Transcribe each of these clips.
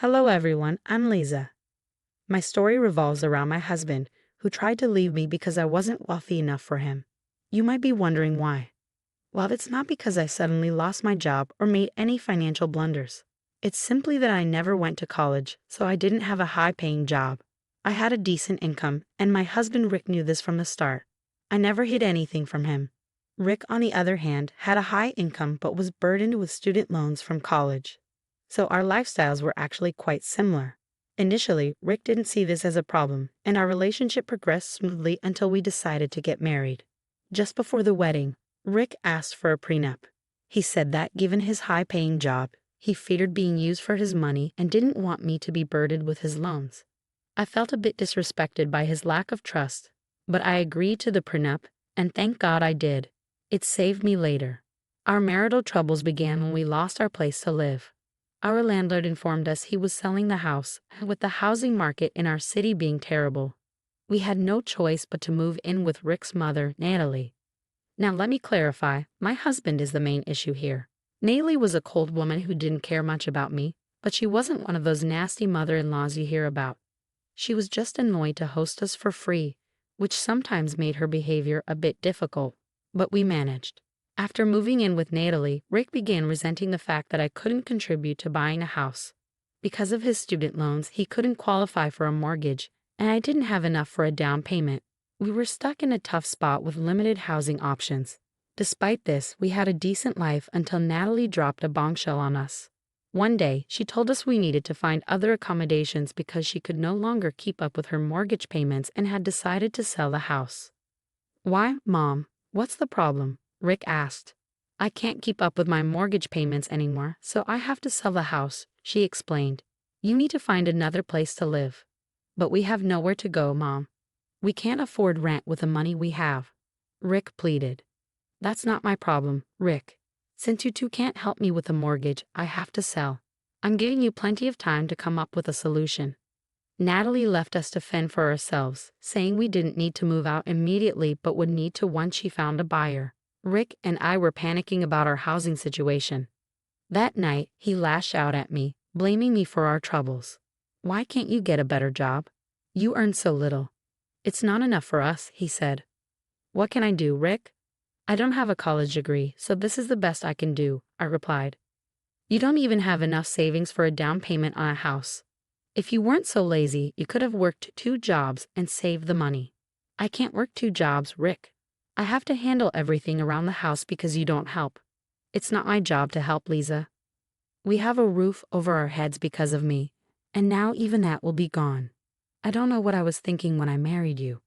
Hello everyone, I'm Liza. My story revolves around my husband, who tried to leave me because I wasn't wealthy enough for him. You might be wondering why. Well, it's not because I suddenly lost my job or made any financial blunders. It's simply that I never went to college, so I didn't have a high-paying job. I had a decent income, and my husband Rick knew this from the start. I never hid anything from him. Rick, on the other hand, had a high income but was burdened with student loans from college. So our lifestyles were actually quite similar. Initially, Rick didn't see this as a problem, and our relationship progressed smoothly until we decided to get married. Just before the wedding, Rick asked for a prenup. He said that, given his high-paying job, he feared being used for his money and didn't want me to be burdened with his loans. I felt a bit disrespected by his lack of trust, but I agreed to the prenup, and thank God I did. It saved me later. Our marital troubles began when we lost our place to live. Our landlord informed us he was selling the house, with the housing market in our city being terrible. We had no choice but to move in with Rick's mother, Natalie. Now let me clarify, my husband is the main issue here. Natalie was a cold woman who didn't care much about me, but she wasn't one of those nasty mother-in-laws you hear about. She was just annoyed to host us for free, which sometimes made her behavior a bit difficult, but we managed. After moving in with Natalie, Rick began resenting the fact that I couldn't contribute to buying a house. Because of his student loans, he couldn't qualify for a mortgage, and I didn't have enough for a down payment. We were stuck in a tough spot with limited housing options. Despite this, we had a decent life until Natalie dropped a bombshell on us. One day, she told us we needed to find other accommodations because she could no longer keep up with her mortgage payments and had decided to sell the house. "Why, Mom? What's the problem?" Rick asked. "I can't keep up with my mortgage payments anymore, so I have to sell the house," she explained. "You need to find another place to live." "But we have nowhere to go, Mom. We can't afford rent with the money we have," Rick pleaded. "That's not my problem, Rick. Since you two can't help me with the mortgage, I have to sell. I'm giving you plenty of time to come up with a solution." Natalie left us to fend for ourselves, saying we didn't need to move out immediately but would need to once she found a buyer. Rick and I were panicking about our housing situation. That night, he lashed out at me, blaming me for our troubles. "Why can't you get a better job? You earn so little." "It's not enough for us," he said. "What can I do, Rick?" "I don't have a college degree, so this is the best I can do," I replied. "You don't even have enough savings for a down payment on a house. If you weren't so lazy, you could have worked 2 jobs and saved the money." "I can't work 2 jobs, Rick. I have to handle everything around the house because you don't help." "It's not my job to help, Liza. We have a roof over our heads because of me, and now even that will be gone. I don't know what I was thinking when I married you."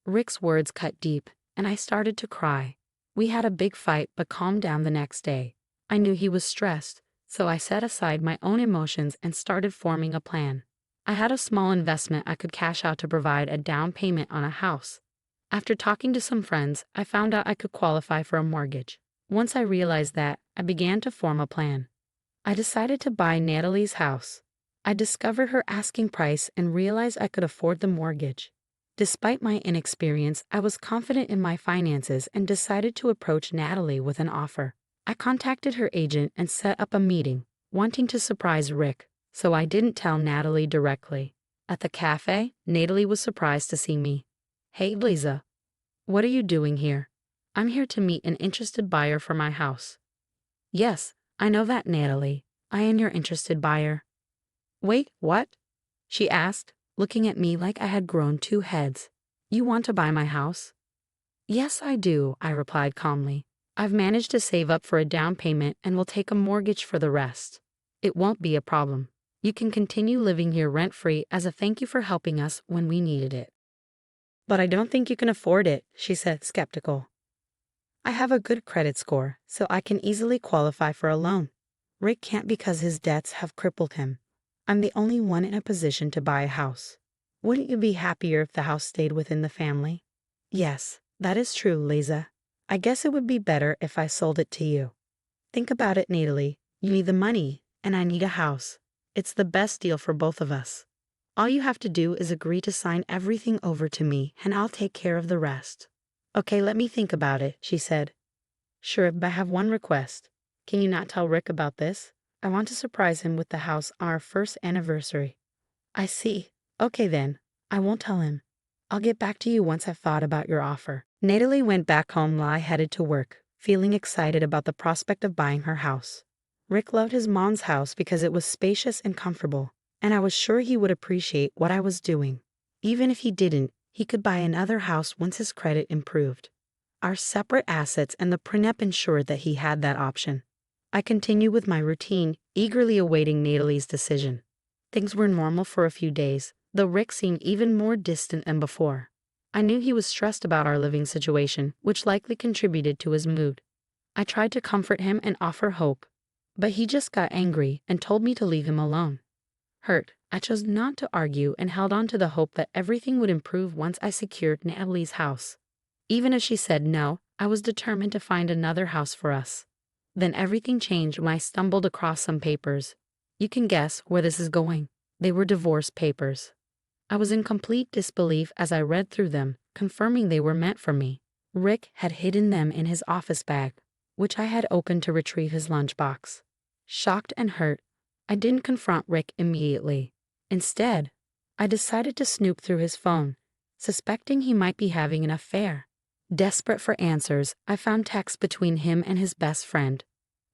Rick's words cut deep, and I started to cry. We had a big fight but calmed down the next day. I knew he was stressed, so I set aside my own emotions and started forming a plan. I had a small investment I could cash out to provide a down payment on a house. After talking to some friends, I found out I could qualify for a mortgage. Once I realized that, I began to form a plan. I decided to buy Natalie's house. I discovered her asking price and realized I could afford the mortgage. Despite my inexperience, I was confident in my finances and decided to approach Natalie with an offer. I contacted her agent and set up a meeting, wanting to surprise Rick, so I didn't tell Natalie directly. At the cafe, Natalie was surprised to see me. "Hey, Liza. What are you doing here?" "I'm here to meet an interested buyer for my house." "Yes, I know that, Natalie. I am your interested buyer." "Wait, what?" she asked, looking at me like I had grown 2 heads. "You want to buy my house?" "Yes, I do," I replied calmly. "I've managed to save up for a down payment and will take a mortgage for the rest. It won't be a problem. You can continue living here rent-free as a thank you for helping us when we needed it." "But I don't think you can afford it," she said, skeptical. "I have a good credit score, so I can easily qualify for a loan. Rick can't because his debts have crippled him. I'm the only one in a position to buy a house. Wouldn't you be happier if the house stayed within the family?" "Yes, that is true, Liza. I guess it would be better if I sold it to you." "Think about it, Natalie. You need the money, and I need a house. It's the best deal for both of us. All you have to do is agree to sign everything over to me, and I'll take care of the rest." "Okay, let me think about it," she said. "Sure, but I have one request. Can you not tell Rick about this? I want to surprise him with the house on our first anniversary. I see. Okay then. I won't tell him. I'll get back to you once I've thought about your offer. Natalie went back home while I headed to work, feeling excited about the prospect of buying her house. Rick loved his mom's house because it was spacious and comfortable, and I was sure he would appreciate what I was doing. Even if he didn't, he could buy another house once his credit improved. Our separate assets and the prenup ensured that he had that option. I continued with my routine, eagerly awaiting Natalie's decision. Things were normal for a few days, though Rick seemed even more distant than before. I knew he was stressed about our living situation, which likely contributed to his mood. I tried to comfort him and offer hope, but he just got angry and told me to leave him alone. Hurt, I chose not to argue and held on to the hope that everything would improve once I secured Natalie's house. Even as she said no, I was determined to find another house for us. Then everything changed when I stumbled across some papers. You can guess where this is going. They were divorce papers. I was in complete disbelief as I read through them, confirming they were meant for me. Rick had hidden them in his office bag, which I had opened to retrieve his lunchbox. Shocked and hurt, I didn't confront Rick immediately. Instead, I decided to snoop through his phone, suspecting he might be having an affair. Desperate for answers, I found texts between him and his best friend.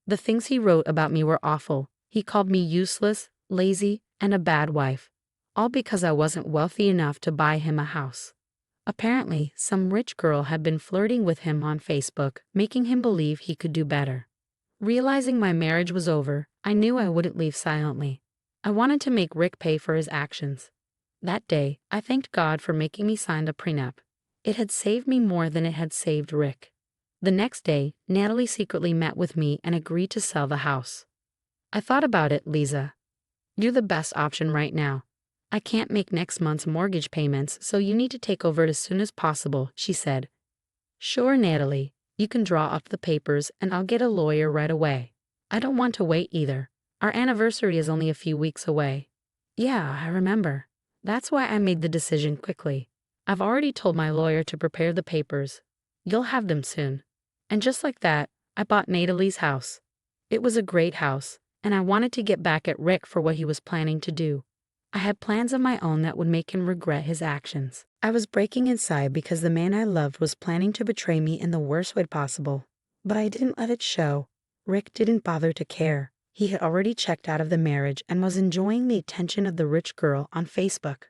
The things he wrote about me were awful. He called me useless, lazy, and a bad wife, all because I wasn't wealthy enough to buy him a house. Apparently, some rich girl had been flirting with him on Facebook, making him believe he could do better. Realizing my marriage was over, I knew I wouldn't leave silently. I wanted to make Rick pay for his actions. That day, I thanked God for making me sign a prenup. It had saved me more than it had saved Rick. The next day, Natalie secretly met with me and agreed to sell the house. I thought about it, Liza. You're the best option right now. I can't make next month's mortgage payments, so you need to take over it as soon as possible, she said. Sure, Natalie. You can draw up the papers and I'll get a lawyer right away. I don't want to wait either. Our anniversary is only a few weeks away. Yeah, I remember. That's why I made the decision quickly. I've already told my lawyer to prepare the papers. You'll have them soon. And just like that, I bought Natalie's house. It was a great house, and I wanted to get back at Rick for what he was planning to do. I had plans of my own that would make him regret his actions. I was breaking inside because the man I loved was planning to betray me in the worst way possible. But I didn't let it show. Rick didn't bother to care. He had already checked out of the marriage and was enjoying the attention of the rich girl on Facebook.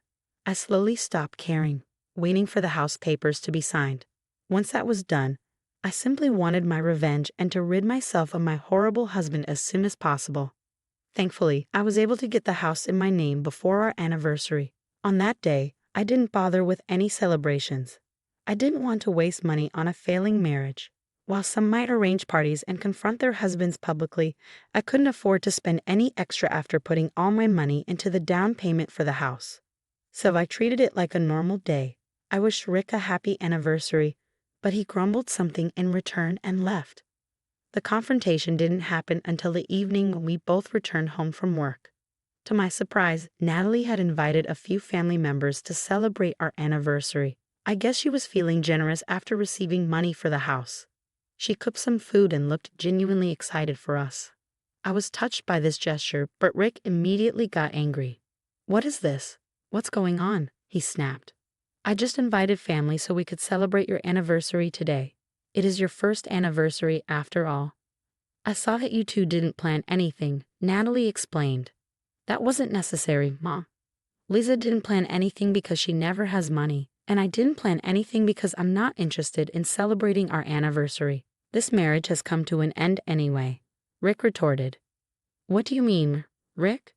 I slowly stopped caring, waiting for the house papers to be signed. Once that was done, I simply wanted my revenge and to rid myself of my horrible husband as soon as possible. Thankfully, I was able to get the house in my name before our anniversary. On that day, I didn't bother with any celebrations. I didn't want to waste money on a failing marriage. While some might arrange parties and confront their husbands publicly, I couldn't afford to spend any extra after putting all my money into the down payment for the house. So I treated it like a normal day. I wished Rick a happy anniversary, but he grumbled something in return and left. The confrontation didn't happen until the evening when we both returned home from work. To my surprise, Natalie had invited a few family members to celebrate our anniversary. I guess she was feeling generous after receiving money for the house. She cooked some food and looked genuinely excited for us. I was touched by this gesture, but Rick immediately got angry. What is this? What's going on? He snapped. I just invited family so we could celebrate your anniversary today. It is your first anniversary after all. I saw that you two didn't plan anything, Natalie explained. That wasn't necessary, Mom. Liza didn't plan anything because she never has money, and I didn't plan anything because I'm not interested in celebrating our anniversary. This marriage has come to an end anyway, Rick retorted. What do you mean, Rick?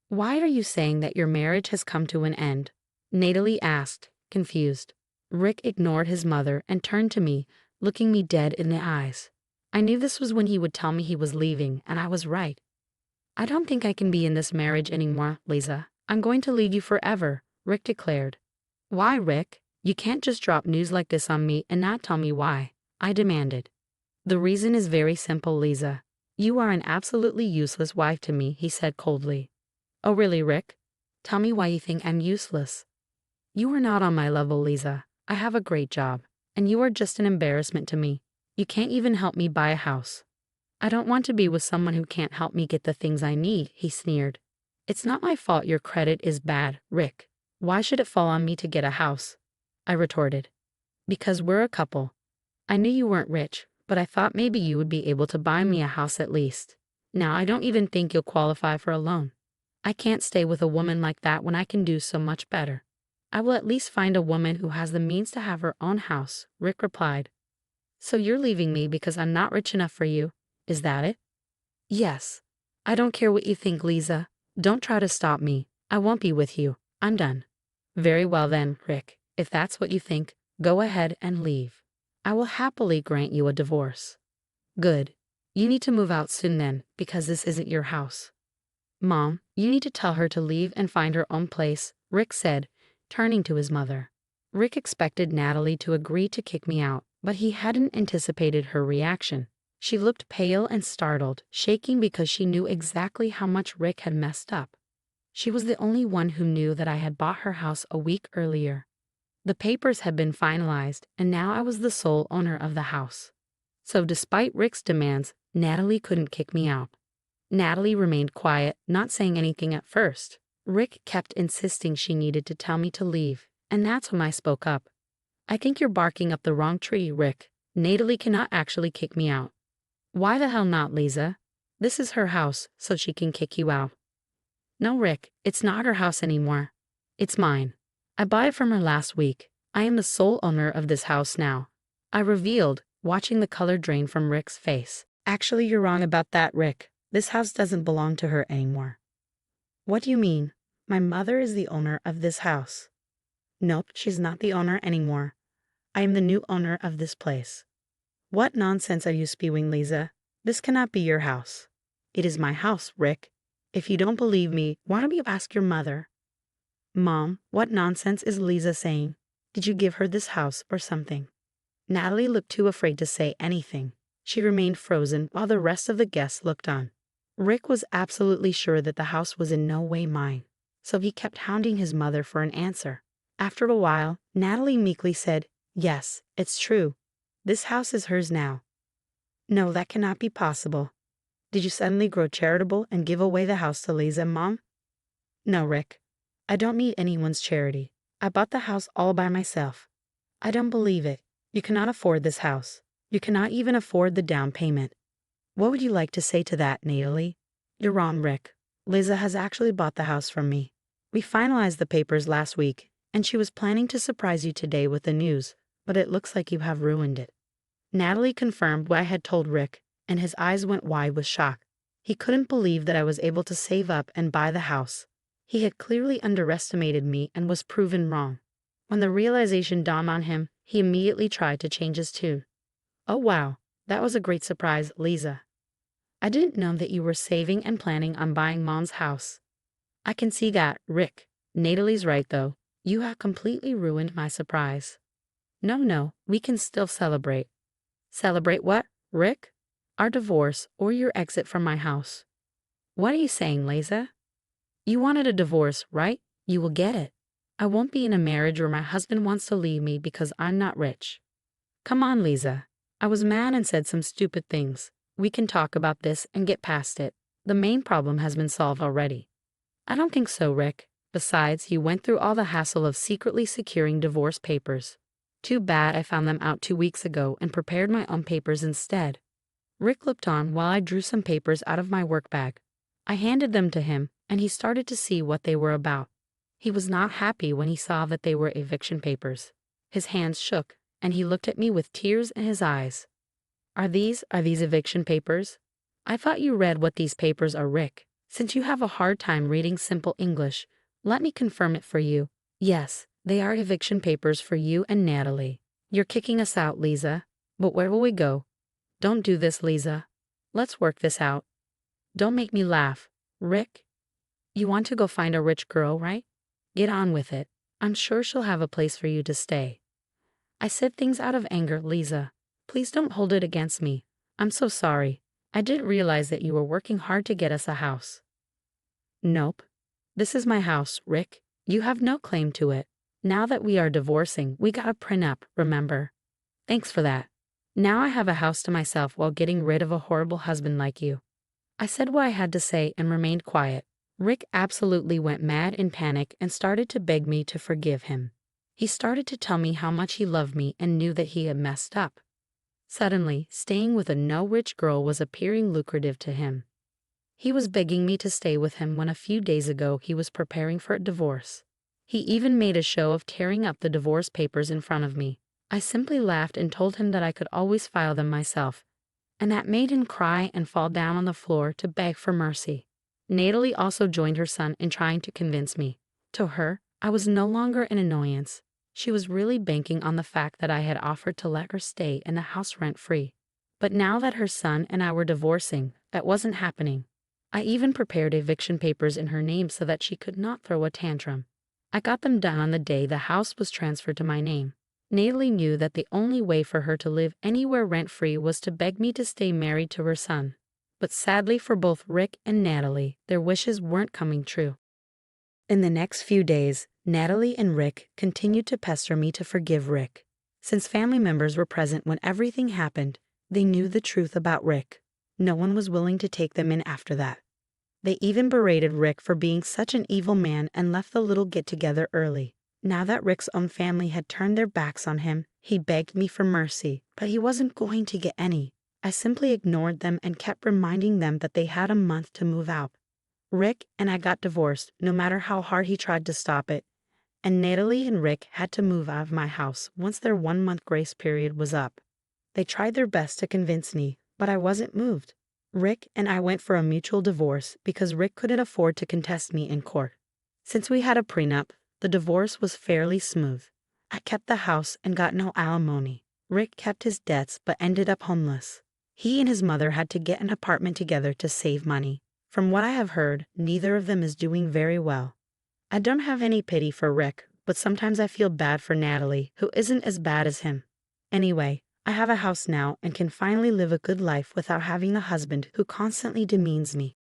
Why are you saying that your marriage has come to an end? Natalie asked, confused. Rick ignored his mother and turned to me, looking me dead in the eyes. I knew this was when he would tell me he was leaving, and I was right. I don't think I can be in this marriage anymore, Liza. I'm going to leave you forever, Rick declared. Why, Rick? You can't just drop news like this on me and not tell me why, I demanded. The reason is very simple, Liza. You are an absolutely useless wife to me, he said coldly. Oh really, Rick? Tell me why you think I'm useless. You are not on my level, Liza. I have a great job, and you are just an embarrassment to me. You can't even help me buy a house. I don't want to be with someone who can't help me get the things I need, he sneered. It's not my fault your credit is bad, Rick. Why should it fall on me to get a house? I retorted. Because we're a couple. I knew you weren't rich, but I thought maybe you would be able to buy me a house at least. Now I don't even think you'll qualify for a loan. I can't stay with a woman like that when I can do so much better. I will at least find a woman who has the means to have her own house, Rick replied. So you're leaving me because I'm not rich enough for you, is that it? Yes. I don't care what you think, Liza. Don't try to stop me. I won't be with you. I'm done. Very well then, Rick. If that's what you think, go ahead and leave. I will happily grant you a divorce. Good. You need to move out soon then, because this isn't your house. Mom, you need to tell her to leave and find her own place, Rick said, turning to his mother. Rick expected Natalie to agree to kick me out, but he hadn't anticipated her reaction. She looked pale and startled, shaking because she knew exactly how much Rick had messed up. She was the only one who knew that I had bought her house a week earlier. The papers had been finalized, and now I was the sole owner of the house. So despite Rick's demands, Natalie couldn't kick me out. Natalie remained quiet, not saying anything at first. Rick kept insisting she needed to tell me to leave, and that's when I spoke up. I think you're barking up the wrong tree, Rick. Natalie cannot actually kick me out. Why the hell not, Liza? This is her house, so she can kick you out. No, Rick, it's not her house anymore. It's mine. I bought it from her last week. I am the sole owner of this house now, I revealed, watching the color drain from Rick's face. Actually, you're wrong about that, Rick. This house doesn't belong to her anymore. What do you mean? My mother is the owner of this house. Nope, she's not the owner anymore. I am the new owner of this place. What nonsense are you spewing, Liza? This cannot be your house. It is my house, Rick. If you don't believe me, why don't you ask your mother? Mom, what nonsense is Liza saying? Did you give her this house or something? Natalie looked too afraid to say anything. She remained frozen while the rest of the guests looked on. Rick was absolutely sure that the house was in no way mine, so he kept hounding his mother for an answer. After a while, Natalie meekly said, "Yes, it's true. This house is hers now." No, that cannot be possible. Did you suddenly grow charitable and give away the house to Liza, Mom? No, Rick. I don't need anyone's charity. I bought the house all by myself. I don't believe it. You cannot afford this house. You cannot even afford the down payment. What would you like to say to that, Natalie? You're wrong, Rick. Liza has actually bought the house from me. We finalized the papers last week, and she was planning to surprise you today with the news, but it looks like you have ruined it. Natalie confirmed what I had told Rick, and his eyes went wide with shock. He couldn't believe that I was able to save up and buy the house. He had clearly underestimated me and was proven wrong. When the realization dawned on him, he immediately tried to change his tune. Oh wow, that was a great surprise, Liza. I didn't know that you were saving and planning on buying Mom's house. I can see that, Rick. Natalie's right though. You have completely ruined my surprise. No, we can still celebrate. Celebrate what, Rick? Our divorce or your exit from my house. What are you saying, Liza? You wanted a divorce, right? You will get it. I won't be in a marriage where my husband wants to leave me because I'm not rich. Come on, Liza. I was mad and said some stupid things. We can talk about this and get past it. The main problem has been solved already. I don't think so, Rick. Besides, you went through all the hassle of secretly securing divorce papers. Too bad I found them out 2 weeks ago and prepared my own papers instead. Rick looked on while I drew some papers out of my work bag. I handed them to him, and he started to see what they were about. He was not happy when he saw that they were eviction papers. His hands shook, and he looked at me with tears in his eyes. Are these eviction papers? I thought you read what these papers are, Rick. Since you have a hard time reading simple English, let me confirm it for you. Yes, they are eviction papers for you and Natalie. You're kicking us out, Liza. But where will we go? Don't do this, Liza. Let's work this out. Don't make me laugh. Rick, you want to go find a rich girl, right? Get on with it. I'm sure she'll have a place for you to stay. I said things out of anger, Liza. Please don't hold it against me. I'm so sorry. I didn't realize that you were working hard to get us a house. Nope. This is my house, Rick. You have no claim to it. Now that we are divorcing, we got a prenup, remember? Thanks for that. Now I have a house to myself while getting rid of a horrible husband like you." I said what I had to say and remained quiet. Rick absolutely went mad in panic and started to beg me to forgive him. He started to tell me how much he loved me and knew that he had messed up. Suddenly, staying with a no-rich girl was appearing lucrative to him. He was begging me to stay with him when a few days ago he was preparing for a divorce. He even made a show of tearing up the divorce papers in front of me. I simply laughed and told him that I could always file them myself, and that made him cry and fall down on the floor to beg for mercy. Natalie also joined her son in trying to convince me. To her, I was no longer an annoyance. She was really banking on the fact that I had offered to let her stay in the house rent-free. But now that her son and I were divorcing, that wasn't happening. I even prepared eviction papers in her name so that she could not throw a tantrum. I got them done on the day the house was transferred to my name. Natalie knew that the only way for her to live anywhere rent-free was to beg me to stay married to her son. But sadly for both Rick and Natalie, their wishes weren't coming true. In the next few days, Natalie and Rick continued to pester me to forgive Rick. Since family members were present when everything happened, they knew the truth about Rick. No one was willing to take them in after that. They even berated Rick for being such an evil man and left the little get-together early. Now that Rick's own family had turned their backs on him, he begged me for mercy, but he wasn't going to get any. I simply ignored them and kept reminding them that they had a month to move out. Rick and I got divorced, no matter how hard he tried to stop it, and Natalie and Rick had to move out of my house once their 1-month grace period was up. They tried their best to convince me, but I wasn't moved. Rick and I went for a mutual divorce because Rick couldn't afford to contest me in court. Since we had a prenup, the divorce was fairly smooth. I kept the house and got no alimony. Rick kept his debts but ended up homeless. He and his mother had to get an apartment together to save money. From what I have heard, neither of them is doing very well. I don't have any pity for Rick, but sometimes I feel bad for Natalie, who isn't as bad as him. Anyway, I have a house now and can finally live a good life without having a husband who constantly demeans me.